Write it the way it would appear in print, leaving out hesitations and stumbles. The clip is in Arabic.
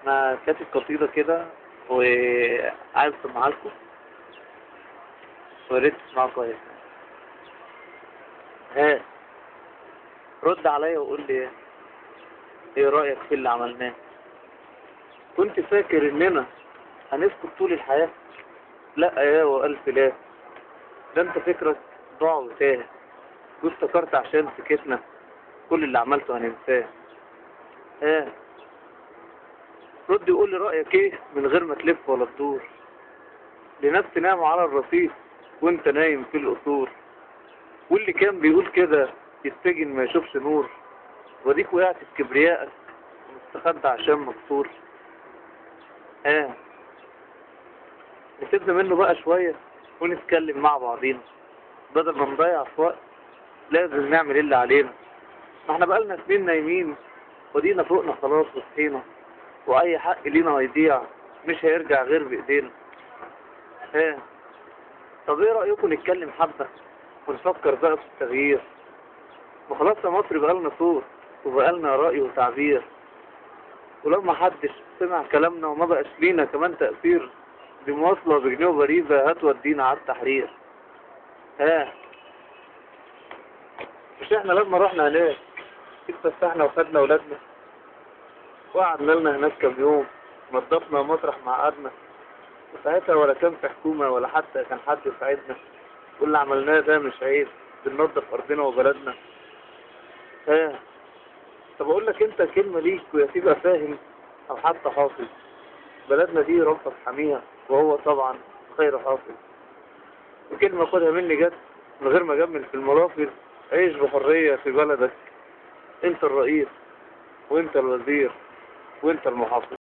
أنا كاتب قصيدة كده وعايز أسمعها لكم ويا ريت تسمعوا كويس. ها، رد عليا وقول لي إيه رأيك في اللي عملناه؟ كنت فاكر إننا هنسكت طول الحياة؟ لأ يا وألف لا، ده أنت فكرك ضاع وتاه، وافتكرت عشان سكتنا كل اللي عملته هننساه. ها، رد وقول لي رأيك إيه من غير ما تلف ولا تدور، لناس ناموا على الرصيف وأنت نايم في القصور، واللي كان بيقول كده يتسجن ما يشوفش نور، وديك وقعت في كبريائك واستخدت عشان مكسور. ها، نسيبنا منه بقى شوية ونتكلم مع بعضينا، بدل ما نضيع في وقت لازم نعمل اللي علينا. ما احنا بقالنا سنين نايمين ودينا فوقنا خلاص وصحينا، واي حق لينا هيضيع مش هيرجع غير بايدينا. ها، طب ايه رأيكم نتكلم حبة ونفكر بقى في التغيير؟ ما خلاص يا مصر بقالنا صوت وبقالنا رأي وتعبير، ولو ما حدش سمع كلامنا وما بقاش لينا كمان تأثير، دي مواصلة بجنيه وبريزة هتودينا على التحرير. ها، مش احنا لما رحنا هناك اتفسحنا وخدنا ولادنا وقعدنا لنا هناك كام يوم، نضفنا مطرح ما قعدنا، وساعتها ولا كان في حكومة ولا حتى كان حد يساعدنا، واللي عملناه ده مش عيب، بننضف أرضنا وبلدنا. ها، طب أقول لك أنت كلمة ليك ويا تبقى فاهم أو حتى حافظ، بلدنا دي ربك حاميها وهو طبعا خير حافظ. وكلمة خدها مني جد من غير ما أجمل في الملافظ، عيش بحرية في بلدك، أنت الرئيس وأنت الوزير وأنت المحافظ.